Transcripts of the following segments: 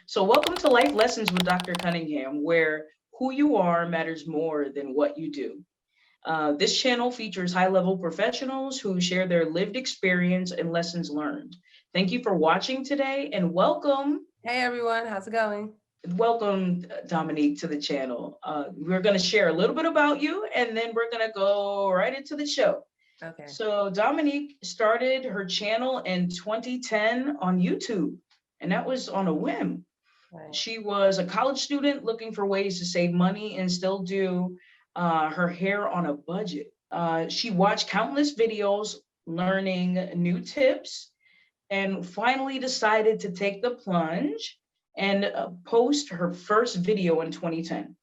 So welcome to Life Lessons with Dr. Cunningham, where who you are matters more than what you do. This channel features high-level professionals who share their lived experience and lessons learned. Thank you for watching today and welcome. Hey everyone, how's it going? Welcome, Dominique, to the channel. We're going to share a little bit about you and then we're going to go right into the show. Okay. So Dominique started her channel in 2010 on YouTube, and that was on a whim. Right. She was a college student looking for ways to save money and still do her hair on a budget. She watched countless videos, learning new tips, and finally decided to take the plunge and post her first video in 2010.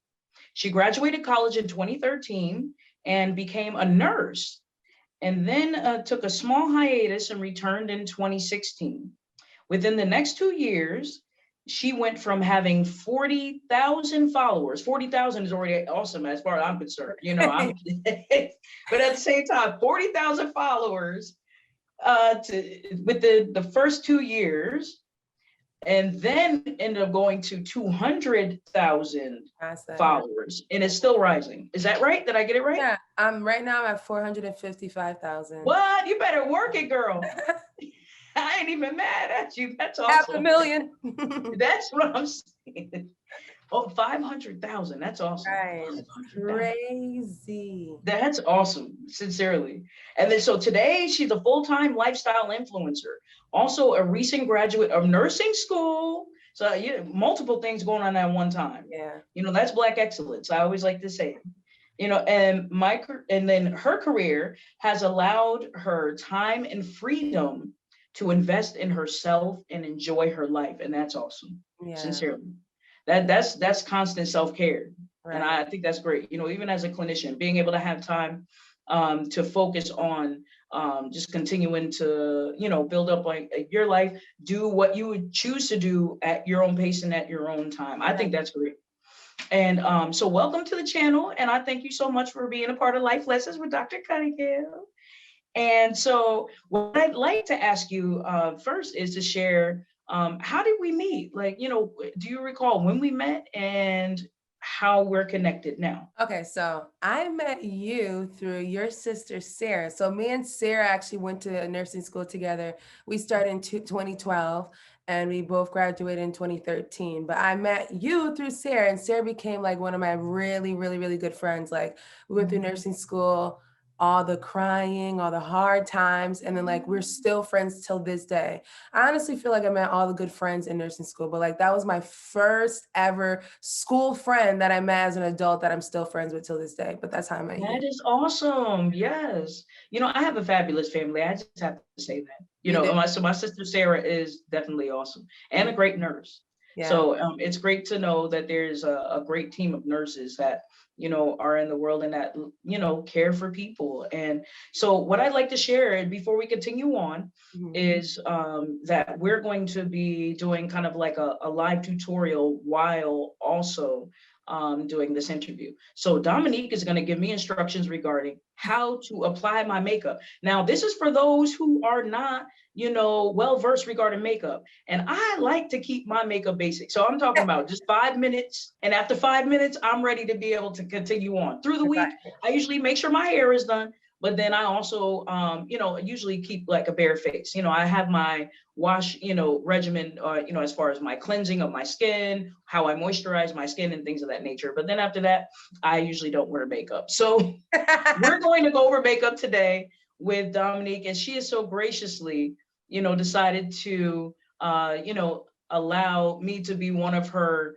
She graduated college in 2013 and became a nurse, and then took a small hiatus and returned in 2016. Within the next 2 years, she went from having 40,000 followers. 40,000 is already awesome as far as I'm concerned. But at the same time, 40,000 followers with the first 2 years, and then ended up going to 200,000 followers, and it's still rising. Is that right? Did I get it right? Yeah, right now I'm at 455,000. What? You better work it, girl. I ain't even mad at you. That's awesome. $500,000. That's what I'm saying. Oh, 500,000. That's awesome. Right. Crazy. That's awesome, sincerely. And then so today she's a full-time lifestyle influencer, also a recent graduate of nursing school. So multiple things going on at one time. Yeah. That's Black excellence. I always like to say it. And then her career has allowed her time and freedom to invest in herself and enjoy her life. And that's awesome. Yeah. Sincerely. That's constant self-care. Right. And I think that's great. Even as a clinician, being able to have time to focus on just continuing to, build up like your life, do what you would choose to do at your own pace and at your own time. I think that's great. And so welcome to the channel. And I thank you so much for being a part of Life Lessons with Dr. Cunningham. And so what I'd like to ask you first is to share, how did we meet? Like, do you recall when we met and how we're connected now? Okay, so I met you through your sister, Sarah. So me and Sarah actually went to nursing school together. We started in 2012 and we both graduated in 2013. But I met you through Sarah, and Sarah became like one of my really, really, really good friends. Like we went through nursing school, all the crying, all the hard times, and then like we're still friends till this day. I honestly feel like I met all the good friends in nursing school, but like that was my first ever school friend that I met as an adult that I'm still friends with till this day. But that's how I met you. That is awesome. Yes. I have a fabulous family. I just have to say that. So my sister Sarah is definitely awesome and a great nurse. Yeah. So it's great to know that there's a great team of nurses that are in the world and that, care for people. And so what I'd like to share before we continue on is that we're going to be doing kind of like a live tutorial while also doing this interview. So Dominique is going to give me instructions regarding how to apply my makeup. Now, this is for those who are not well-versed regarding makeup. And I like to keep my makeup basic. So I'm talking about just 5 minutes. And after 5 minutes, I'm ready to be able to continue on. Through the week, I usually make sure my hair is done. But then I also, usually keep like a bare face. I have my wash, regimen, as far as my cleansing of my skin, how I moisturize my skin and things of that nature. But then after that, I usually don't wear makeup. So we're going to go over makeup today with Dominique. And she is so graciously decided to, allow me to be one of her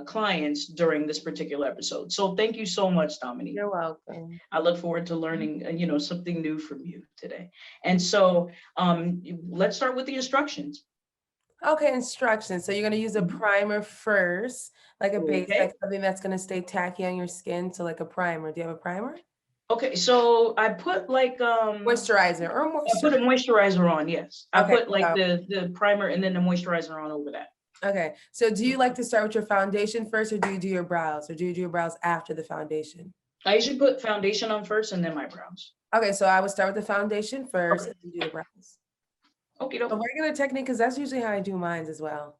clients during this particular episode. So thank you so much, Dominique. You're welcome. I look forward to learning, something new from you today. And so let's start with the instructions. Okay, instructions. So you're going to use a primer first, like a base, like something that's going to stay tacky on your skin. So like a primer. Do you have a primer? Okay, so I put like moisturizer or moisturizer. I put a moisturizer on, yes. I put like the primer and then the moisturizer on over that. Okay, so do you like to start with your foundation first, or do you do your brows, or do you do your brows after the foundation? I usually put foundation on first and then my brows. Okay, so I would start with the foundation first and do the brows. Okay, a regular technique, because that's usually how I do mine as well.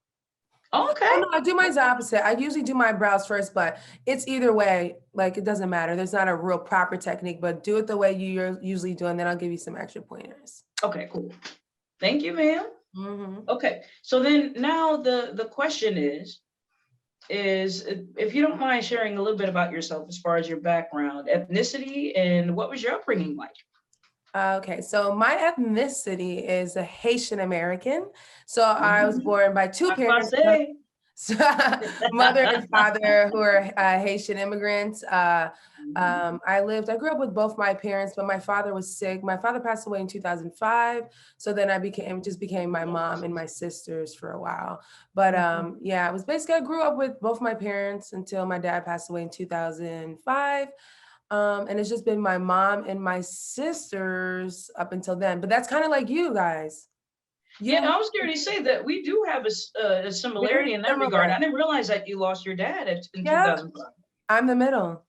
Okay. Oh, no, I do mine's opposite. I usually do my brows first, but it's either way. Like, it doesn't matter. There's not a real proper technique, but do it the way you're usually doing. Then I'll give you some extra pointers. Okay, cool. Thank you, ma'am. Mm-hmm. Okay, so then now the question is if you don't mind sharing a little bit about yourself as far as your background, ethnicity, and what was your upbringing like? Okay, so my ethnicity is a Haitian American. So I was born by two parents, mother and father, who are Haitian immigrants. I grew up with both my parents, but my father was sick. My father passed away in 2005. So then I became my mom and my sisters for a while. But yeah, it was basically, I grew up with both my parents until my dad passed away in 2005. And it's just been my mom and my sisters up until then. But that's kind of like you guys. Yeah, I was going to say that we do have a similarity in that regard. I didn't realize that you lost your dad in 2005. I'm the middle.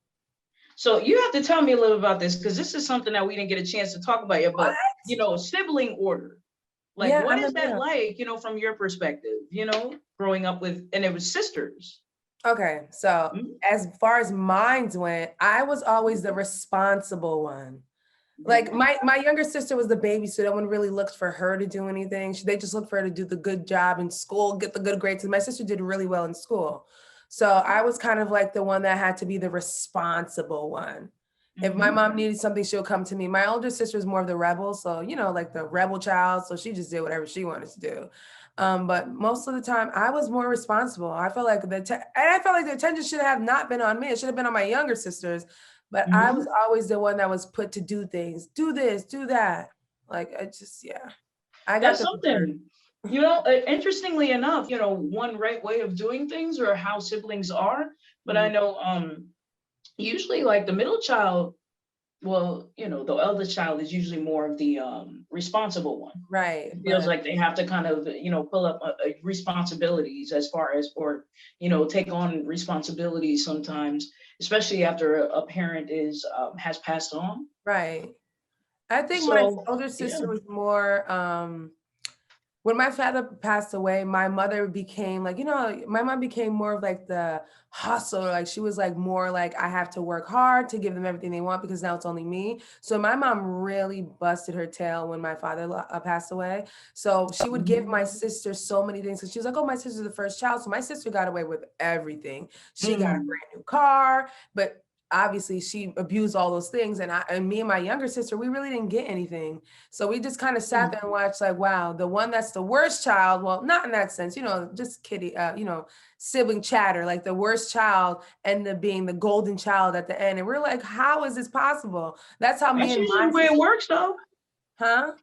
So you have to tell me a little about this, because this is something that we didn't get a chance to talk about yet. But you know, sibling order, like what is that like? You know, from your perspective, you know, growing up with, and it was sisters. Okay, so as far as mines went, I was always the responsible one. Like my younger sister was the baby, so no one really looked for her to do anything. They just looked for her to do the good job in school, get the good grades. And my sister did really well in school. So I was kind of like the one that had to be the responsible one. If my mom needed something, she'll come to me. My older sister was more of the rebel. So, you know, like the rebel child. So she just did whatever she wanted to do. But most of the time I was more responsible. I felt like the attention should have not been on me. It should have been on my younger sisters. But I was always the one that was put to do things, do this, do that. Like, I got something. You know, interestingly enough, you know, one right way of doing things or how siblings are. But I know usually like the middle child, well, you know, the eldest child is usually more of the responsible one. Right. It feels like they have to kind of, you know, pull up responsibilities as far as, or, you know, take on responsibilities sometimes, especially after a parent has passed on. Right. I think my older sister was more, when my father passed away, my mother became like, you know, my mom became more of like the hustler. Like she was like more like, I have to work hard to give them everything they want because now it's only me. So my mom really busted her tail when my father passed away. So she would give my sister so many things because she was like, oh, my sister's the first child. So my sister got away with everything. She got a brand new car, but obviously she abused all those things. And me and my younger sister, we really didn't get anything. So we just kind of sat there and watched like, wow, the one that's the worst child, well, not in that sense, you know, just kiddie, you know, sibling chatter, like the worst child ended up being the golden child at the end. And we're like, how is this possible? That's how me and my way it works though. Huh?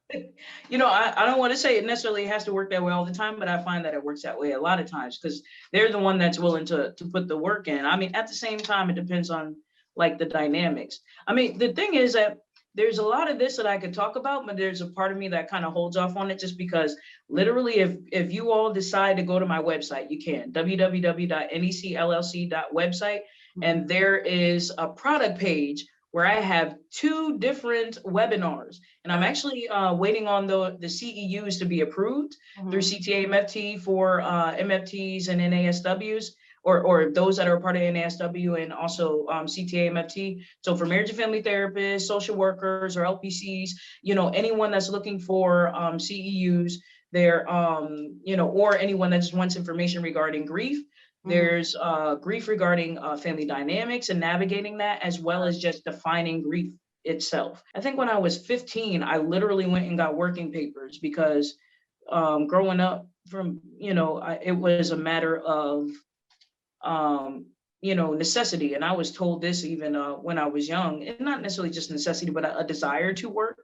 You know, I don't want to say it necessarily has to work that way all the time, but I find that it works that way a lot of times because they're the one that's willing to put the work in. I mean, at the same time, it depends on like the dynamics. I mean, the thing is that there's a lot of this that I could talk about, but there's a part of me that kind of holds off on it just because literally if you all decide to go to my website, you can, www.necllc.website, and there is a product page where I have 2 different webinars, and I'm actually waiting on the CEUs to be approved through CTA-MFT for MFTs and NASWs, or those that are part of NASW and also CTA-MFT. So for marriage and family therapists, social workers, or LPCs, you know, anyone that's looking for CEUs, there, you know, or anyone that just wants information regarding grief. There's grief regarding family dynamics and navigating that, as well as just defining grief itself. I think when I was 15, I literally went and got working papers because growing up from, you know, it was a matter of, you know, necessity. And I was told this even when I was young, and not necessarily just necessity, but a desire to work.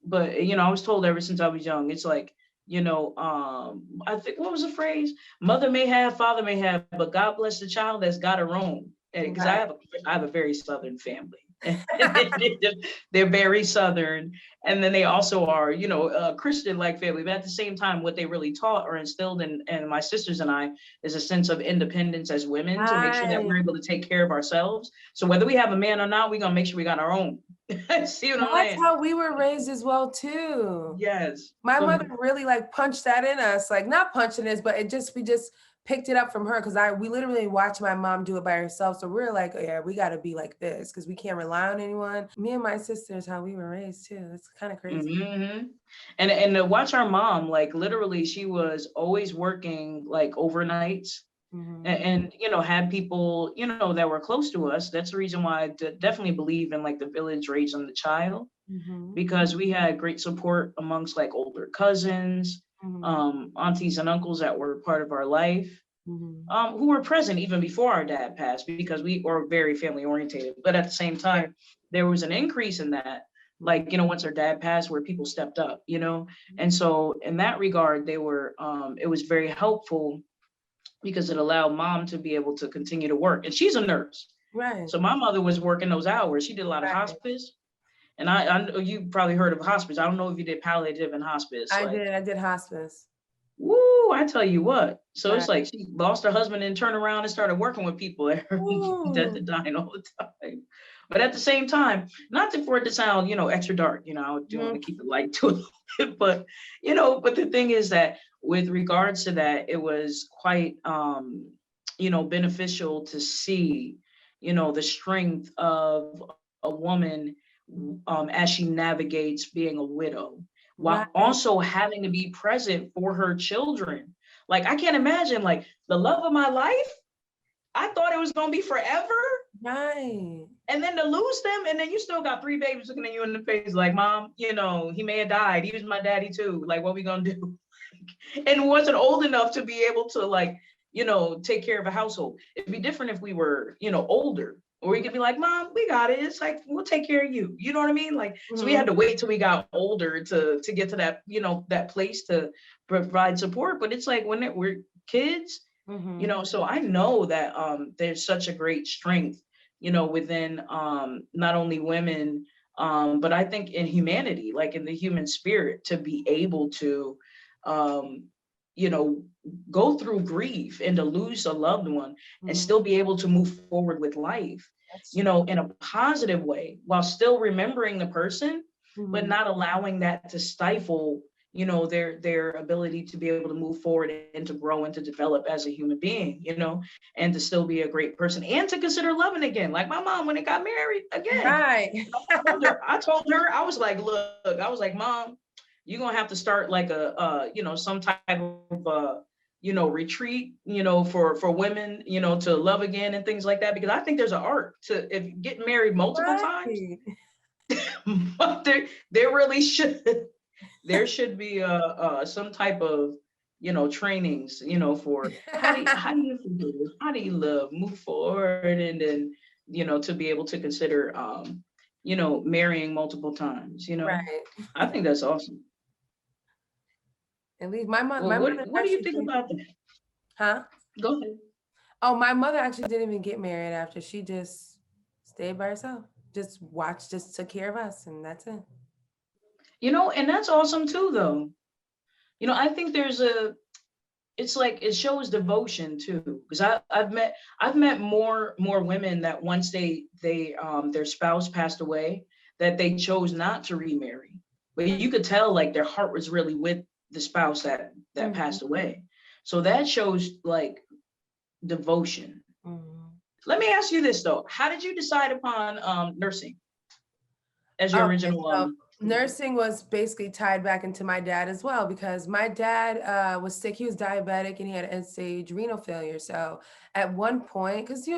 But, you know, I was told ever since I was young, it's like, you know, I think, what was the phrase? Mother may have, father may have, but God bless the child that's got her own. Because I have a very Southern family. They're very Southern. And then they also are, you know, a Christian-like family. But at the same time, what they really taught or instilled in my sisters and I is a sense of independence as women to make sure that we're able to take care of ourselves. So whether we have a man or not, we're going to make sure we got our own. See what I'm That's saying? how we were raised as well too. Yes. My Go mother ahead. really like punched that in us, like not punching us, but we just picked it up from her because we literally watched my mom do it by herself. So we're like, oh, yeah, we got to be like this because we can't rely on anyone. Me and my sisters, how we were raised too. It's kind of crazy. Mm-hmm. And to watch our mom, like literally, she was always working like overnights, Mm-hmm. and had people that were close to us. That's the reason why I definitely believe in like the village raising the child, Mm-hmm. because we had great support amongst like older cousins, Mm-hmm. aunties and uncles that were part of our life, Mm-hmm. who were present even before our dad passed, because we were very family orientated. But at the same Yeah. time, there was an increase in that, like, once our dad passed, where people stepped up, and so in that regard, they were, it was very helpful, because it allowed mom to be able to continue to work. And she's a nurse. Right. So my mother was working those hours. She did a lot of Right. hospice. And I know you probably heard of hospice. I don't know if you did palliative and hospice. I Like, did. I did hospice. woo, I tell you what. So Right. it's like she lost her husband and turned around and started working with people that are Ooh. dying all the time. But at the same time, not for it to sound, extra dark, I do want to Mm-hmm. keep it light to it. But, but the thing is that with regards to that, it was quite, beneficial to see, the strength of a woman, as she navigates being a widow, while Right. also having to be present for her children. Like, I can't imagine, like, the love of my life, I thought it was going to be forever. Right. And then to lose them, and then you still got 3 babies looking at you in the face like, mom, he may have died. He was my daddy too. Like, what we going to do? And wasn't old enough to be able to, like, take care of a household. It'd be different if we were, older, or we could be like, mom, we got it. It's like, we'll take care of you. You know what I mean? Like, so we Mm-hmm. had to wait till we got older to get to that, that place to provide support. But it's like when we're kids, Mm-hmm. so I know that there's such a great strength, within not only women, but I think in humanity, like in the human spirit, to be able to um, you know, go through grief and to lose a loved one and Mm-hmm. still be able to move forward with life, That's true. in a positive way, while still remembering the person, but Mm-hmm. not allowing that to stifle, their ability to be able to move forward and to grow and to develop as a human being, and to still be a great person and to consider loving again. Like my mom, when it got married again, Right. I told her, I was like, look, I was like, mom, you're gonna have to start like some type of retreat, for women, to love again and things like that, because I think there's an art to, if getting married multiple times, Right. but there really should, there should be some type of trainings, for how do you forgive, how do you love, move forward, and then to be able to consider marrying multiple times. Right. I think that's awesome. At least Well, my mother what do you actually think didn't, about that? huh? Go ahead. Oh, my mother actually didn't even get married after. She just stayed by herself. Just watched, just took care of us, and that's it. And that's awesome too, though. I think it's like it shows devotion too, because I've met more women that once their spouse passed away, that they chose not to remarry, but you could tell like their heart was really with the spouse that Mm-hmm. passed away. So that shows like devotion. Mm-hmm. Let me ask you this though: how did you decide upon nursing as your Okay, original so nursing was basically tied back into my dad as well because my dad was sick. He was diabetic and he had end-stage renal failure. So at one point, because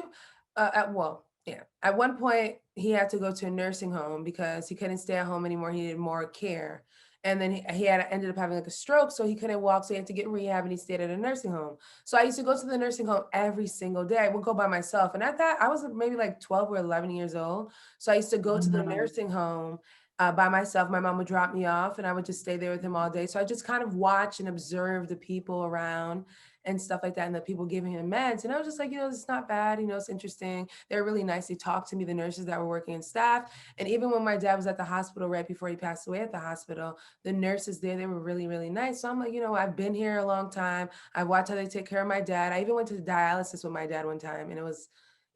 at one point he had to go to a nursing home because he couldn't stay at home anymore. He needed more care. And then he had ended up having like a stroke, so he couldn't walk, so he had to get rehab, and he stayed at a nursing home. So I used to go to the nursing home every single day. I would go by myself, and at that, I was maybe like 12 or 11 years old. So I used to go to the Wow. nursing home by myself. My mom would drop me off and I would just stay there with him all day. So I just kind of watch and observe the people around and stuff like that, and the people giving him meds. And I was just like, it's not bad. It's interesting. They're really nice. They talked to me, the nurses that were working in staff. And even when my dad was at the hospital right before he passed away at the hospital, the nurses there, they were really, really nice. So I'm like, I've been here a long time. I watched how they take care of my dad. I even went to dialysis with my dad one time, and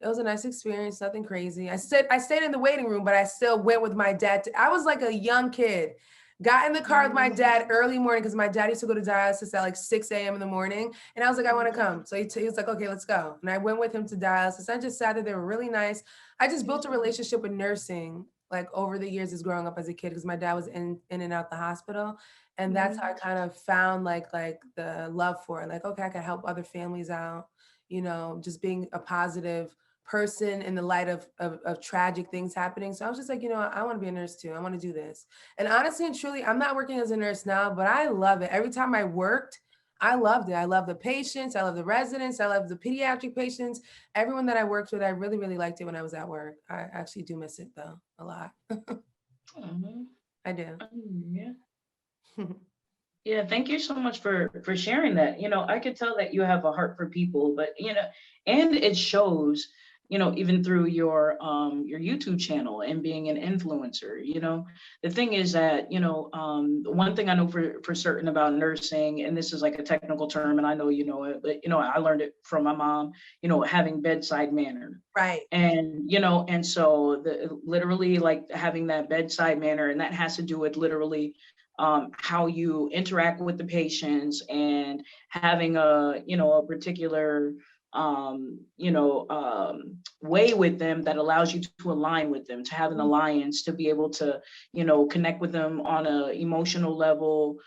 It was a nice experience, nothing crazy. I stayed in the waiting room, but I still went with my dad. I was like a young kid. Got in the car with my dad early morning because my dad used to go to dialysis at like 6 a.m. in the morning. And I was like, I want to come. So he was like, okay, let's go. And I went with him to dialysis. I just sat there. They were really nice. I just built a relationship with nursing like over the years as growing up as a kid because my dad was in and out the hospital. And that's how I kind of found like the love for it. Like, okay, I can help other families out, you know, just being a positive person in the light of tragic things happening. So I was just like, you know, I want to be a nurse too. I want to do this. And honestly and truly, I'm not working as a nurse now, but I love it. Every time I worked, I loved it. I love the patients. I love the residents. I love the pediatric patients. Everyone that I worked with, I really, really liked it when I was at work. I actually do miss it though, a lot. I do. Yeah. Yeah, thank you so much for sharing that. You know, I could tell that you have a heart for people, but you know, and it shows, you know, even through your YouTube channel and being an influencer. You know, the thing is that, you know, one thing I know for certain about nursing, and this is like a technical term, and I know you know it, but you know, I learned it from my mom, you know, having bedside manner. Right. And, you know, and so literally like having that bedside manner, and that has to do with literally how you interact with the patients and having a, you know, a particular, way with them that allows you to align with them, to have an alliance, to be able to, you know, connect with them on a emotional level,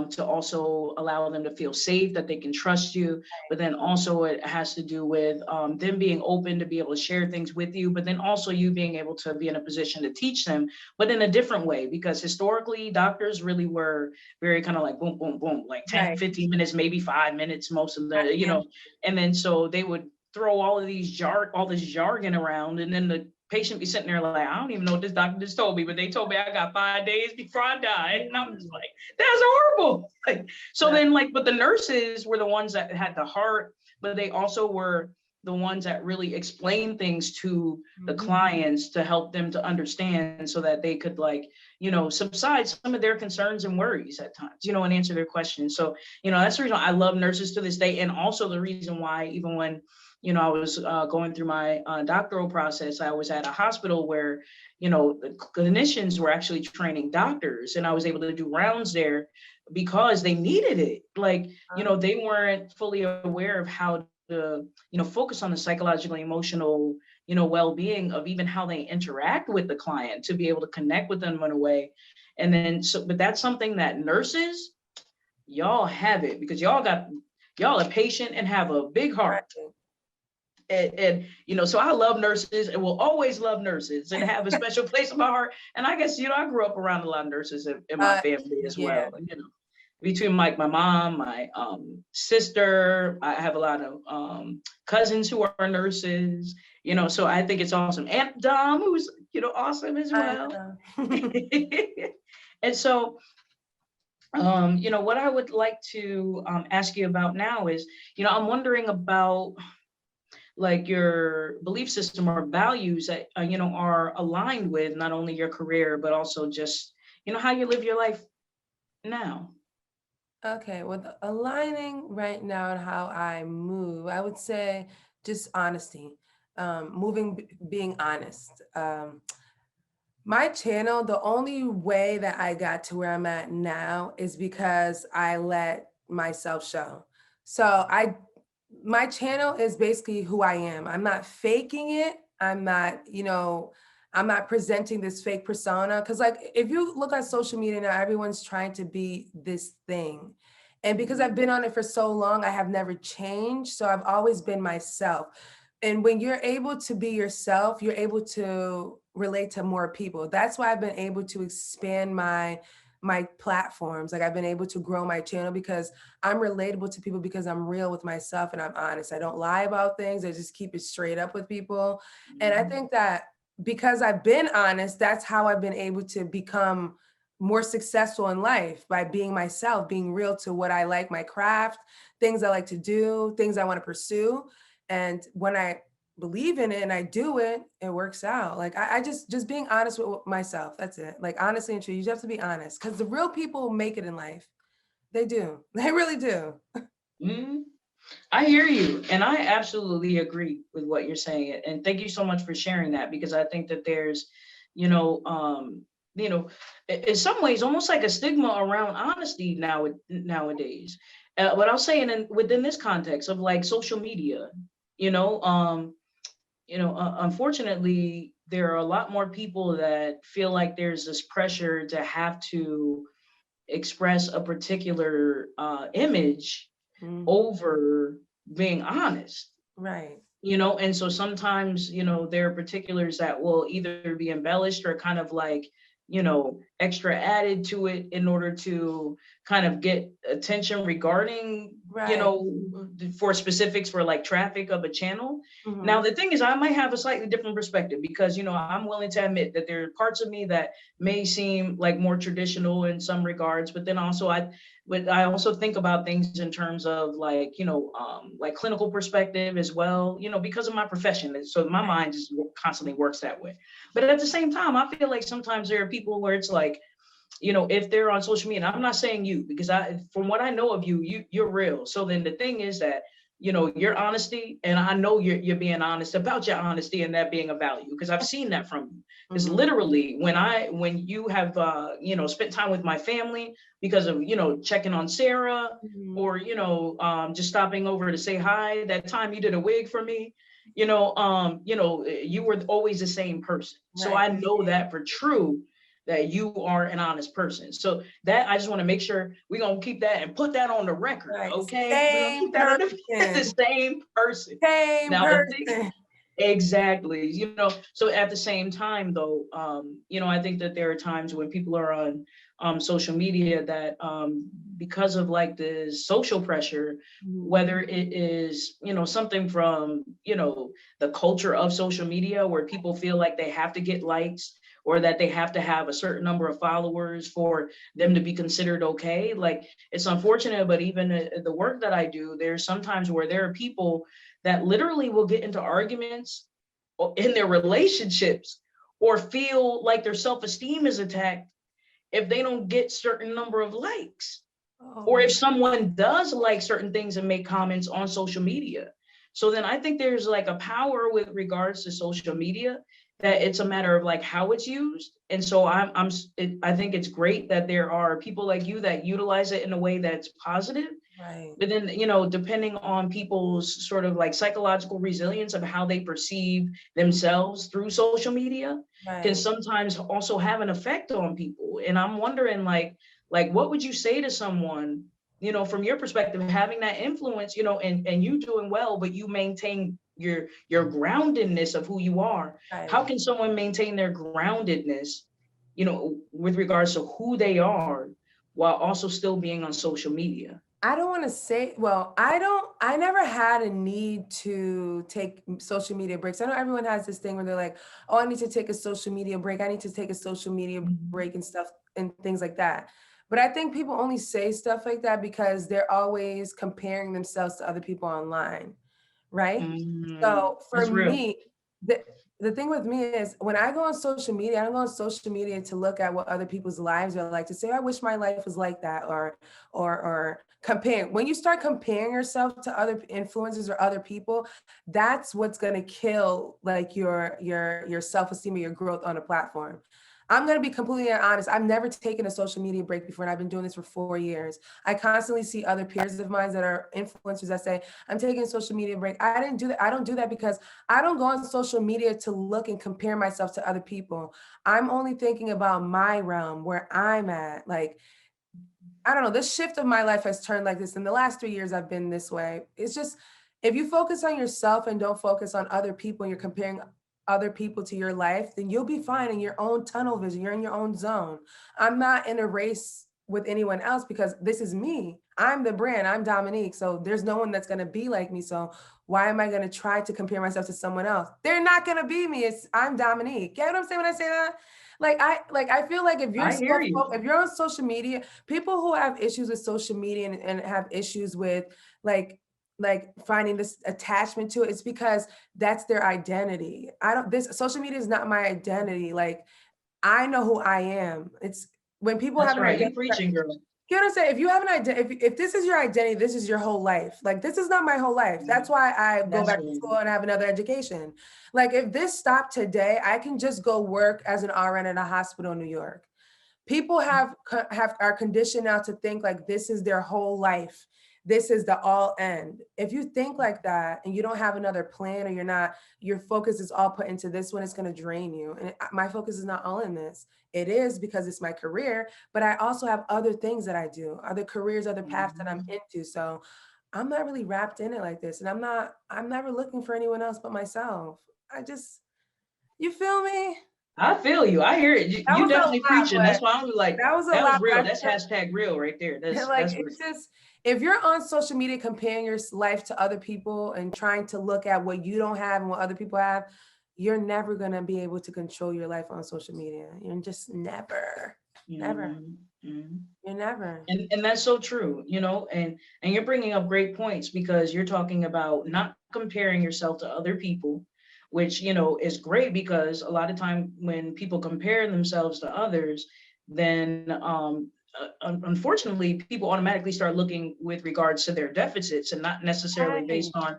to also allow them to feel safe, that they can trust you. But then also it has to do with them being open to be able to share things with you, but then also you being able to be in a position to teach them, but in a different way, because historically doctors really were very kind of like boom, boom, boom, like 10, 15 minutes, maybe 5 minutes, most of the, you know, and then so they would throw all this jargon around, and then the patient be sitting there like, I don't even know what this doctor just told me, but they told me I got 5 days before I die. And I'm just like, that's horrible. Like, so then like, but the nurses were the ones that had the heart, but they also were the ones that really explained things to the clients to help them to understand, so that they could, like, you know, subside some of their concerns and worries at times, you know, and answer their questions. So, you know, that's the reason I love nurses to this day. And also the reason why, even when, you know, I was going through my doctoral process, I was at a hospital where, you know, the clinicians were actually training doctors, and I was able to do rounds there because they needed it. Like, you know, they weren't fully aware of how to, you know, focus on the psychological, emotional, you know, well-being of even how they interact with the client, to be able to connect with them in a way. And then, so, but that's something that nurses, y'all have it, because y'all are patient and have a big heart. And you know, so I love nurses and will always love nurses and have a special place in my heart. And I guess, you know, I grew up around a lot of nurses in my family as well. You know, between my mom, my sister, I have a lot of cousins who are nurses, you know, so I think it's awesome. Aunt Dom, who's, you know, awesome as well. And so, you know, what I would like to ask you about now is, you know, I'm wondering about like your belief system or values that, you know, are aligned with not only your career, but also just, you know, how you live your life now. Okay, well, aligning right now and how I move, I would say just honesty, being honest. My channel, the only way that I got to where I'm at now is because I let myself show. So my channel is basically who I am. I'm not faking it. I'm not, you know, I'm not presenting this fake persona. Cause like, if you look at social media now, everyone's trying to be this thing. And because I've been on it for so long, I have never changed. So I've always been myself. And when you're able to be yourself, you're able to relate to more people. That's why I've been able to expand my platforms. Like I've been able to grow my channel because I'm relatable to people, because I'm real with myself and I'm honest. I don't lie about things. I just keep it straight up with people. And I think that because I've been honest, that's how I've been able to become more successful in life, by being myself, being real to what I like, my craft, things I like to do, things I want to pursue. And when I believe in it and I do it, it works out. Like I just being honest with myself. That's it. Like honestly and true. You just have to be honest, because the real people make it in life. They do. They really do. Mm-hmm. I hear you, and I absolutely agree with what you're saying. And thank you so much for sharing that, because I think that there's, you know, you know, in some ways, almost like a stigma around honesty nowadays. But I'll say it within this context of like social media, you know, unfortunately, there are a lot more people that feel like there's this pressure to have to express a particular image over being honest. Right. And so sometimes, there are particulars that will either be embellished or kind of like, extra added to it in order to kind of get attention regarding, Right. for specifics for like traffic of a channel. Now, the thing is, I might have a slightly different perspective because, I'm willing to admit that there are parts of me that may seem like more traditional in some regards, but then also I also think about things in terms of like, like clinical perspective as well, because of my profession. So my mind just constantly works that way. But at the same time, I feel like sometimes there are people where it's like, if they're on social media, and I'm not saying you, because from what I know of you're real. So then the thing is that, your honesty, and I know you're being honest about your honesty and that being a value, because I've seen that from you. Because literally when you have, spent time with my family because of, checking on Sarah or, just stopping over to say hi, that time you did a wig for me, you were always the same person. So I know that for true, that you are an honest person. So that I just want to make sure we're going to keep that and put that on the record. Right. Okay. We're going to keep that on the same person. Same Now, person. Exactly. So at the same time though, I think that there are times when people are on social media that because of like the social pressure, whether it is, something from, the culture of social media where people feel like they have to get likes or that they have to have a certain number of followers for them to be considered okay. Like, it's unfortunate, but even the work that I do, there's sometimes where there are people that literally will get into arguments in their relationships or feel like their self-esteem is attacked if they don't get certain number of likes, or if someone does like certain things and make comments on social media. So then I think there's like a power with regards to social media, that it's a matter of like how it's used. And so I think it's great that there are people like you that utilize it in a way that's positive. Right. But then, depending on people's sort of like psychological resilience of how they perceive themselves through social media can sometimes also have an effect on people. And I'm wondering what would you say to someone, from your perspective, having that influence, and you doing well, but you maintain your groundedness of who you are. How can someone maintain their groundedness, with regards to who they are while also still being on social media? I don't want to say, well, I never had a need to take social media breaks. I know everyone has this thing where they're like, oh, I need to take a social media break. I need to take a social media break and stuff and things like that. But I think people only say stuff like that because they're always comparing themselves to other people online, right? So for me, the thing with me is when I go on social media, I don't go on social media to look at what other people's lives are like, to say, I wish my life was like that, or comparing. When you start comparing yourself to other influencers or other people, that's what's going to kill like your self-esteem or your growth on a platform. I'm going to be completely honest. I've never taken a social media break before, and I've been doing this for 4 years. I constantly see other peers of mine that are influencers that say, I'm taking a social media break. I didn't do that. I don't do that because I don't go on social media to look and compare myself to other people. I'm only thinking about my realm, where I'm at. Like, I don't know, this shift of my life has turned like this. In the last 3 years, I've been this way. It's just, if you focus on yourself and don't focus on other people, and you're comparing other people to your life, then you'll be fine in your own tunnel vision. You're in your own zone. I'm not in a race with anyone else because this is me. I'm the brand. I'm Dominique. So there's no one that's going to be like me. So why am I going to try to compare myself to someone else? They're not going to be me. I'm Dominique. Get what I'm saying when I say that? I feel like if you're on social media, people who have issues with social media and have issues with like finding this attachment to it, it's because that's their identity. This social media is not my identity. Like, I know who I am. It's when people That's have an right. You're identity. preaching, girl. You know what I'm saying? If you have an identity, if this is your identity, this is your whole life. Like, this is not my whole life. That's why I go back to school and have another education. Like, if this stopped today, I can just go work as an RN in a hospital in New York. People are conditioned now to think like this is their whole life. This is the all end. If you think like that and you don't have another plan, or your focus is all put into this one, it's going to drain you. And my focus is not all in this. It is because it's my career, but I also have other things that I do, other careers, other paths that I'm into. So I'm not really wrapped in it like this. And I'm never looking for anyone else but myself. You feel me? I feel you. I hear it. You definitely preaching. That's why I'm like, that was real. That's hashtag real right there. That's it's just, if you're on social media comparing your life to other people and trying to look at what you don't have and what other people have, you're never going to be able to control your life on social media. You're just never. You're never. And that's so true, and you're bringing up great points, because you're talking about not comparing yourself to other people, which, is great, because a lot of time when people compare themselves to others, then unfortunately people automatically start looking with regards to their deficits and not necessarily based on,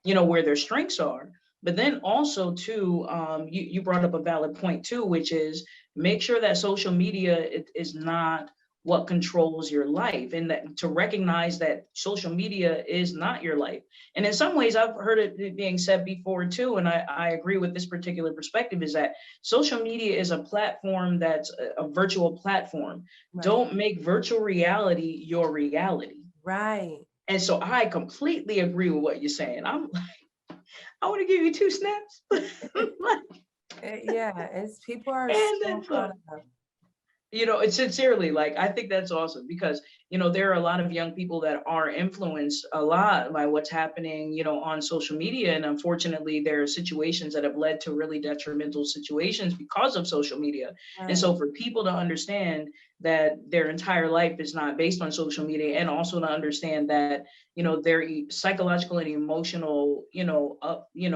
where their strengths are. But then also too, you brought up a valid point too, which is make sure that social media is not what controls your life, and that to recognize that social media is not your life. And in some ways, I've heard it being said before too, and I agree with this particular perspective, is that social media is a platform that's a virtual platform. Right. Don't make virtual reality your reality. Right. And so I completely agree with what you're saying. I'm like, I want to give you 2 snaps. Yeah, it's people are so caught up. It's sincerely, like, I think that's awesome, because, there are a lot of young people that are influenced a lot by what's happening, on social media. And unfortunately, there are situations that have led to really detrimental situations because of social media. Right. And so for people to understand that their entire life is not based on social media, and also to understand that, their psychological and emotional,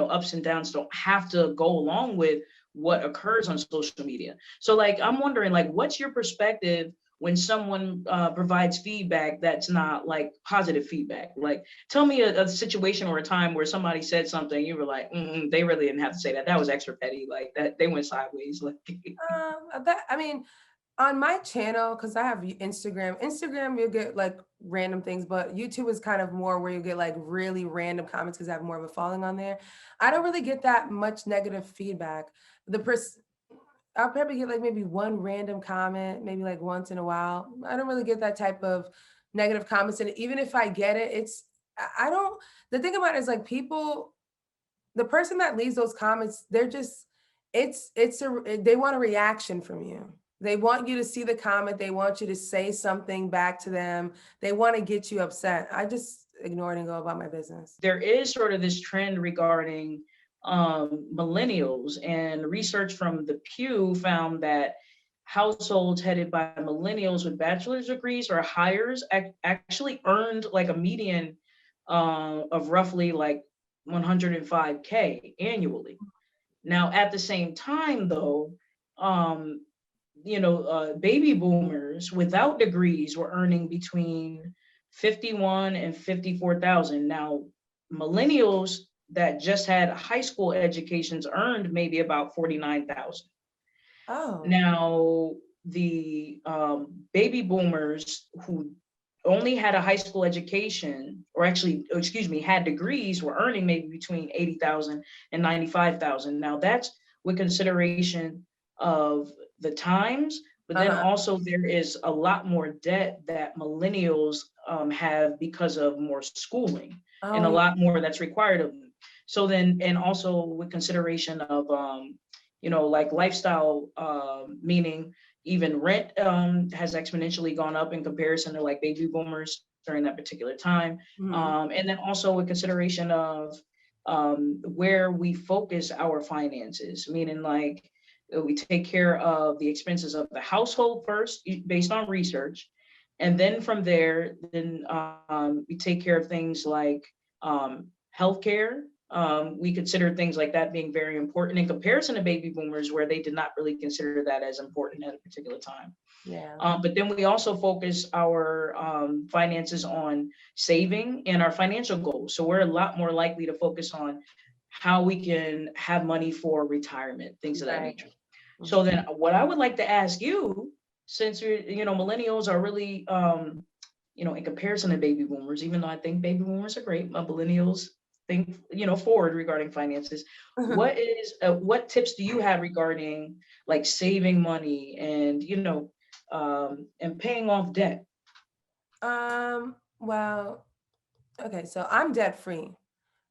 ups and downs don't have to go along with what occurs on social media. So like, I'm wondering, like, what's your perspective when someone provides feedback that's not like positive feedback? Like, tell me a situation or a time where somebody said something, you were like, they really didn't have to say that. That was extra petty. Like that, they went sideways. Like, on my channel, because I have Instagram, you'll get like random things, but YouTube is kind of more where you get like really random comments because I have more of a following on there. I don't really get that much negative feedback. I'll probably get like maybe one random comment, maybe like once in a while. I don't really get that type of negative comments. And even if I get it, the thing about it is like the person that leaves those comments, they're just, they want a reaction from you. They want you to see the comment. They want you to say something back to them. They want to get you upset. I just ignore it and go about my business. There is sort of this trend regarding millennials, and research from the Pew found that households headed by millennials with bachelor's degrees or higher actually earned like a median of roughly like 105K annually. Now, at the same time, though, baby boomers without degrees were earning between 51 and 54,000. Now, millennials that just had high school educations earned maybe about 49,000. Oh. Now, the baby boomers who only had a high school education, or actually, had degrees, were earning maybe between 80,000 and 95,000. Now, that's with consideration of the times, but then also there is a lot more debt that millennials have because of more schooling and a lot more that's required of them. So then, and also with consideration of, like lifestyle, meaning even rent has exponentially gone up in comparison to like baby boomers during that particular time. Mm-hmm. And then also with consideration of where we focus our finances, meaning like we take care of the expenses of the household first based on research. And then from there, then we take care of things like healthcare, we consider things like that being very important in comparison to baby boomers, where they did not really consider that as important at a particular time. Yeah. But then we also focus our finances on saving and our financial goals. So we're a lot more likely to focus on how we can have money for retirement, things of that nature. So then what I would like to ask you, since you're, millennials are really, in comparison to baby boomers, even though I think baby boomers are great, my millennials think, forward regarding finances. What tips do you have regarding like saving money and, and paying off debt? Well, okay, so I'm debt free.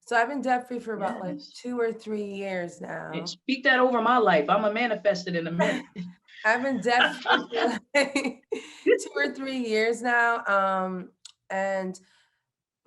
So I've been debt free for about like Yes. 2 or 3 years now. And speak that over my life. I'm gonna manifest it in a minute. I've been debt free for like 2 or 3 years now. And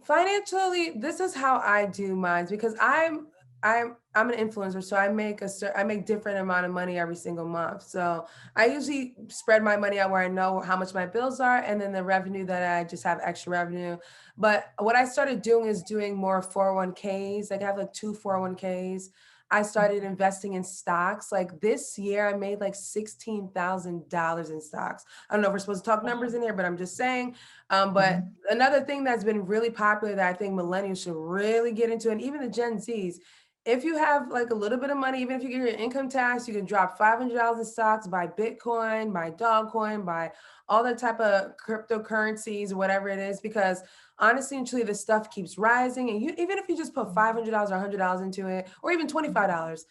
financially, this is how I do mine because I'm an influencer, so I make different amount of money every single month. So I usually spread my money out where I know how much my bills are, and then the revenue that I just have extra revenue. But what I started doing is doing more 401ks. Like I have like 2 401ks. I started investing in stocks. Like this year, I made like $16,000 in stocks. I don't know if we're supposed to talk numbers in here, but I'm just saying. But another thing that's been really popular that I think millennials should really get into, and even the Gen Zs, if you have like a little bit of money, even if you get your income tax, you can drop $500 in stocks, buy Bitcoin, buy Dogcoin, buy all that type of cryptocurrencies, whatever it is, because honestly and truly, this stuff keeps rising. And even if you just put $500 or $100 into it, or even $25,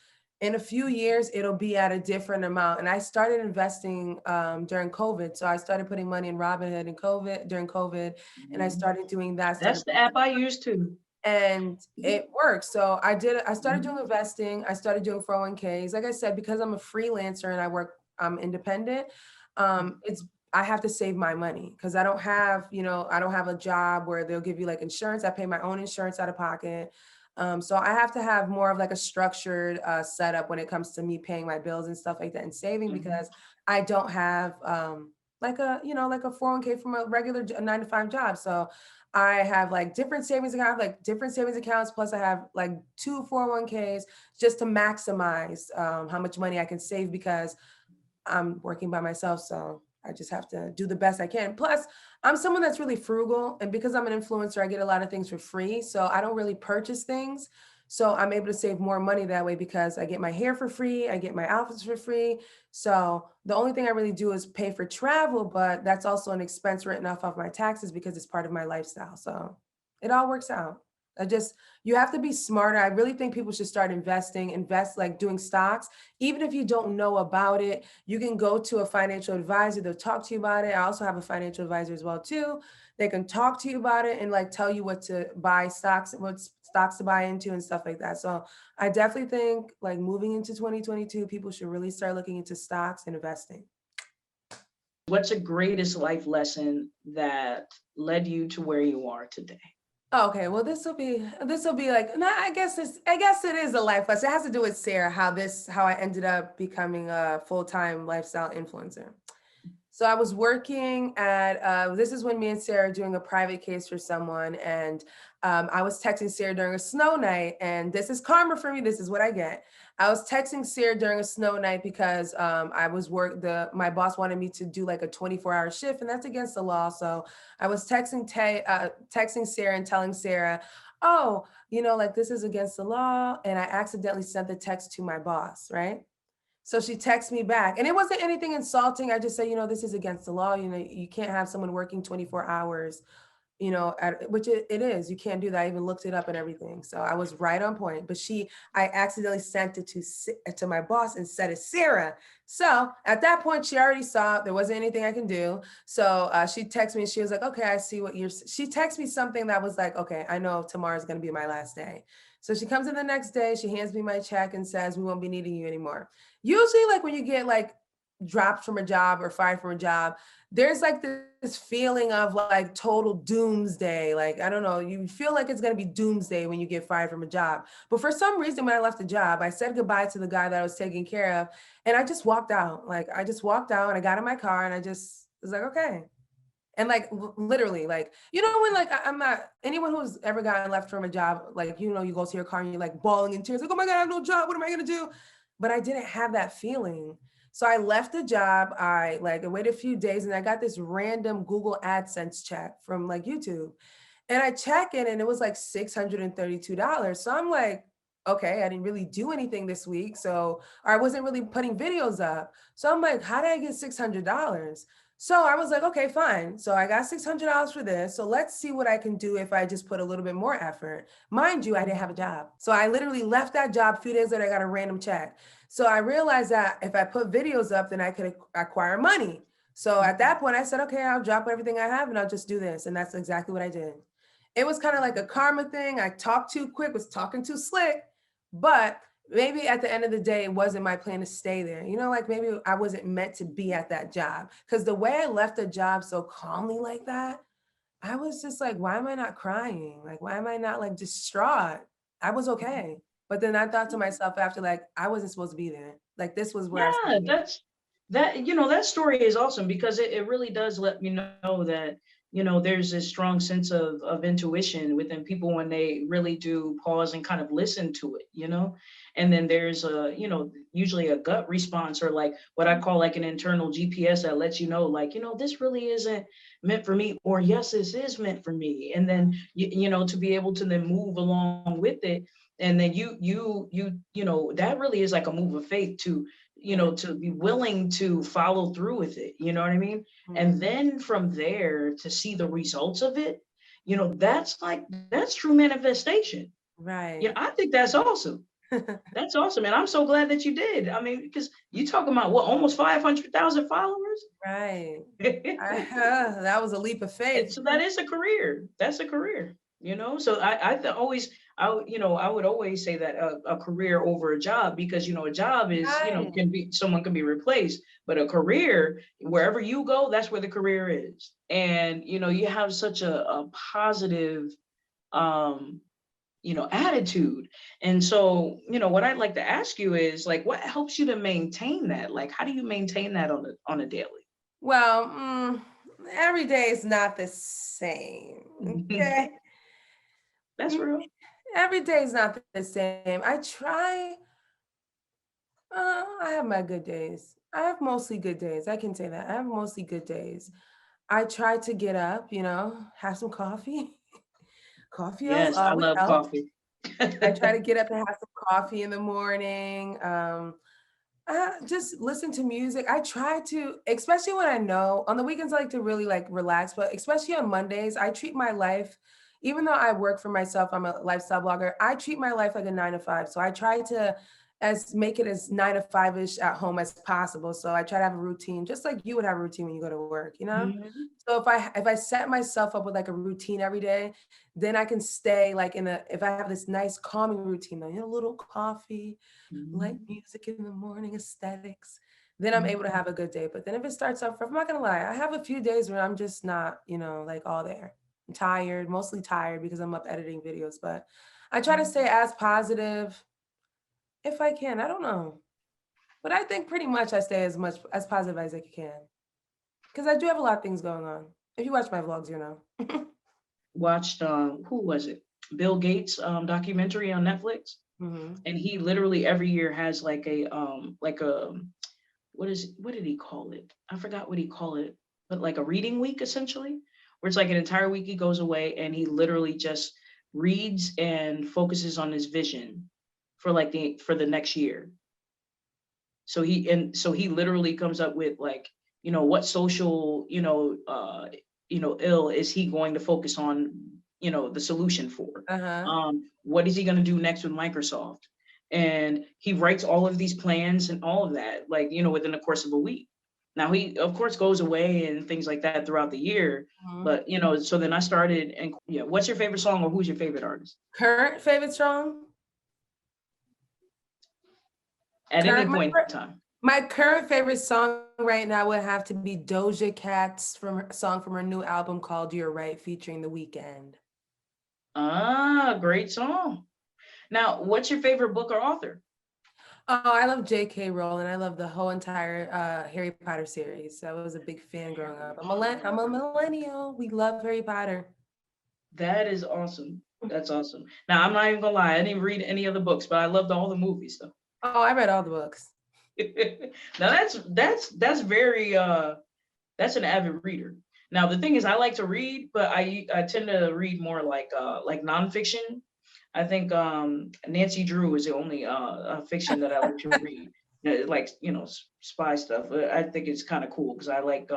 in a few years, it'll be at a different amount. And I started investing during COVID. So I started putting money in Robinhood during COVID, and I started doing that. That's the app I use too. And it works. So I started doing investing. I started doing 401ks. Like I said, because I'm a freelancer and I'm independent, I have to save my money because I don't have a job where they'll give you like insurance. I pay my own insurance out of pocket. So I have to have more of like a structured setup when it comes to me paying my bills and stuff like that and saving because I don't have like a 401k from a regular 9 to 5 job. So I have like different savings accounts, plus I have like 2 401ks just to maximize how much money I can save because I'm working by myself. So I just have to do the best I can. Plus, I'm someone that's really frugal. And because I'm an influencer, I get a lot of things for free. So I don't really purchase things. So I'm able to save more money that way because I get my hair for free. I get my outfits for free. So the only thing I really do is pay for travel, but that's also an expense written off of my taxes because it's part of my lifestyle. So it all works out. You have to be smarter. I really think people should start invest like doing stocks. Even if you don't know about it, you can go to a financial advisor. They'll talk to you about it. I also have a financial advisor as well too. They can talk to you about it and like tell you what to buy what stocks to buy into and stuff like that. So I definitely think like moving into 2022, people should really start looking into stocks and investing. What's the greatest life lesson that led you to where you are today? Okay, well, this will be like, no, I guess it is a life lesson. It has to do with Sarah, how I ended up becoming a full-time lifestyle influencer. So I was working at, this is when me and Sarah are doing a private case for someone. And I was texting Sarah during a snow night, and this is karma for me. This is what I get. I was texting Sarah during a snow night because my boss wanted me to do like a 24-hour shift, and that's against the law. So I was texting Sarah and telling Sarah, oh, like this is against the law. And I accidentally sent the text to my boss, right? So she texts me back, and it wasn't anything insulting. I just said, this is against the law. You can't have someone working 24 hours, which it is. You can't do that. I even looked it up and everything. So I was right on point. But I accidentally sent it to my boss and said it's Sarah. So at that point, she already saw it. There wasn't anything I can do. So she texted me and she was like, okay, I see she texted me something that was like, okay, I know tomorrow's going to be my last day. So she comes in the next day, she hands me my check and says, we won't be needing you anymore. Usually like when you get like dropped from a job or fired from a job, there's like this feeling of like total doomsday. Like, I don't know, you feel like it's going to be doomsday when you get fired from a job. But for some reason, when I left the job, I said goodbye to the guy that I was taking care of. And I just walked out. Like, I just walked out and I got in my car and I just was like, okay. And like literally, like, you know, when like I'm not, anyone who's ever gotten left from a job, like, you know, you go to your car and you're like bawling in tears, like, oh my God, I have no job. What am I gonna do? But I didn't have that feeling. So I left the job. I waited a few days and I got this random Google AdSense check from like YouTube. And I check it and it was like $632. So I'm like, okay, I didn't really do anything this week. So, or I wasn't really putting videos up. So I'm like, how did I get $600? So I was like, okay, fine. So I got $600 for this. So let's see what I can do if I just put a little bit more effort. Mind you, I didn't have a job. So I literally left that job. A few days later, I got a random check. So I realized that if I put videos up, then I could acquire money. So at that point I said, okay, I'll drop everything I have and I'll just do this. And that's exactly what I did. It was kind of like a karma thing. I talked too quick, was talking too slick, but maybe at the end of the day, it wasn't my plan to stay there. You know, like maybe I wasn't meant to be at that job, because the way I left a job so calmly like that, I was just like, why am I not crying? Like, why am I not like distraught? I was okay. But then I thought to myself after, like, I wasn't supposed to be there. Like, this was where I was Yeah, supposed to be. that story is awesome because it really does let me know that, there's this strong sense of intuition within people when they really do pause and kind of listen to it. And then there's usually a gut response, or like what I call like an internal GPS that lets you know, like, this really isn't meant for me, or yes, this is meant for me. And then, to be able to then move along with it. And then that really is like a move of faith to be willing to follow through with it. You know what I mean? And then from there to see the results of it, that's true manifestation. Right. I think that's awesome. That's awesome. And I'm so glad that you did. I mean, because you talking about what, almost 500,000 followers? Right. That was a leap of And faith. so that is a career. That's a career, So I would always say that a career over a job, because, a job is, Right. someone can be replaced, but a career, wherever you go, that's where the career is. And, you have such a positive, attitude. And so, what I'd like to ask you is, like, what helps you to maintain that? Like, how do you maintain that on a daily? Well, every day is not the same. Okay. That's Mm, real. Every day is not the same. I try, I have my good days. I have mostly good days. I can say that. I have mostly good days. I try to get up, have some coffee. Coffee Yes, I always love helps. coffee. I try to get up and have some coffee in the morning. Just listen to music. I try to, especially when I know on the weekends, I like to really like relax, but especially on Mondays, I treat my life, even though I work for myself, I'm a lifestyle blogger, I treat my life like a 9 to 5. So I try to make it as 9 to 5-ish at home as possible. So I try to have a routine, just like you would have a routine when you go to work. Mhm. So if I set myself up with like a routine every day, then I can stay like if I have this nice calming routine, a little coffee, light Mhm. music in the morning, aesthetics, then I'm able to Mhm. have a good day. But then if it starts off, I'm not gonna lie, I have a few days where I'm just not, like all there. I'm tired, mostly tired because I'm up editing videos, but I try to stay as positive if I can. I don't know. But I think pretty much I stay as positive as I can. Because I do have a lot of things going on. If you watch my vlogs, you know. Watched who was it? Bill Gates documentary on Netflix. hmm And he literally every year has like a what did he call it? I forgot what he called it, but like a reading week essentially, where it's like an entire week he goes away and he literally just reads and focuses on his vision for the next year. So he literally comes up with, like, what social, ill is he going to focus on, the solution for? Uh-huh. What is he going to do next with Microsoft? And he writes all of these plans and all of that, like, within the course of a week. Now he of course goes away and things like that throughout the year, Mhm. but so then I started, and yeah, what's your favorite song, or who's your favorite artist Current favorite song? at any Current my point in time? My current favorite song right now would have to be Doja Cat's song from her new album called You're Right, featuring The Weeknd. Ah, great song. Now, what's your favorite book or author? Oh, I love J.K. Rowling. I love the whole entire Harry Potter series. I was a big fan growing up. I'm a millennial. We love Harry Potter. That is awesome. That's awesome. Now, I'm not even gonna lie, I didn't read any of the books, but I loved all the movies though. Oh, I read all the books. Now that's very that's an avid reader. Now the thing is, I like to read, but I tend to read more like nonfiction. I think Nancy Drew is the only fiction that I like to read. Like, you know, spy stuff. I think it's kind of cool because I like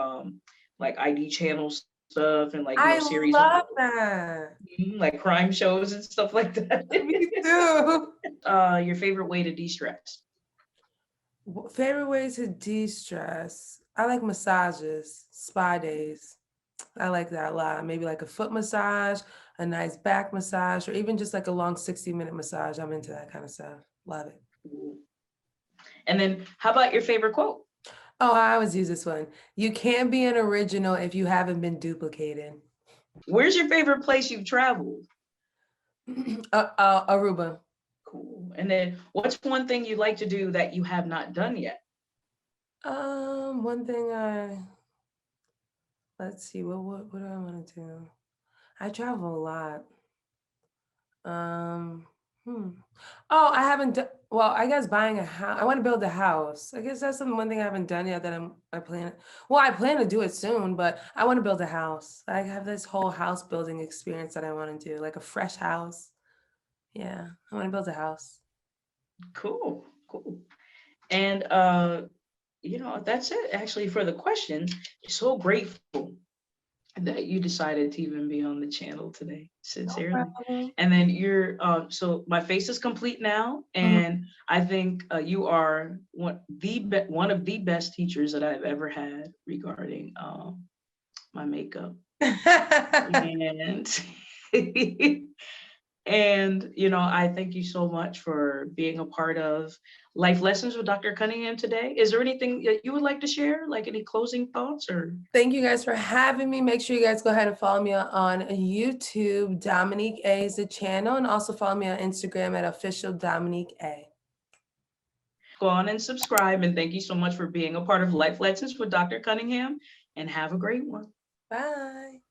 ID channels stuff and, like, you know, I series of love that. like crime shows and stuff like that. Me too. Your favorite way to de-stress? Favorite ways to de-stress. I like massages, spa days. I like that a lot. Maybe like a foot massage, a nice back massage, or even just like a long 60-minute massage. I'm into that kind of stuff. Love it. And then how about your favorite quote? Oh, I always use this one. You can't be an original if you haven't been duplicated. Where's your favorite place you've traveled? Aruba. Cool. And then what's one thing you'd like to do that you have not done yet? One thing let's see, what do I want to do? I travel a lot. Oh, I haven't done, well, I guess buying a house. I want to build a house. I guess that's one thing I haven't done yet that I plan to do it soon, but I want to build a house. I have this whole house building experience that I want to do, like a fresh house. Yeah, I want to build a house. Cool. And you know, that's it actually for the question. So grateful that you decided to even be on the channel today, sincerely. And then you're so my face is complete now, and I think you are one of the best teachers that I've ever had regarding my makeup. And you know, I thank you so much for being a part of Life Lessons with Dr. Cunningham today. Is there anything that you would like to share, like any closing thoughts? Or thank you guys for having me. Make sure you guys go ahead and follow me on YouTube. Dominique A is the channel, and also follow me on Instagram at official Dominique A. Go on and subscribe, and thank you so much for being a part of Life Lessons with Dr. Cunningham, and have a great one. Bye.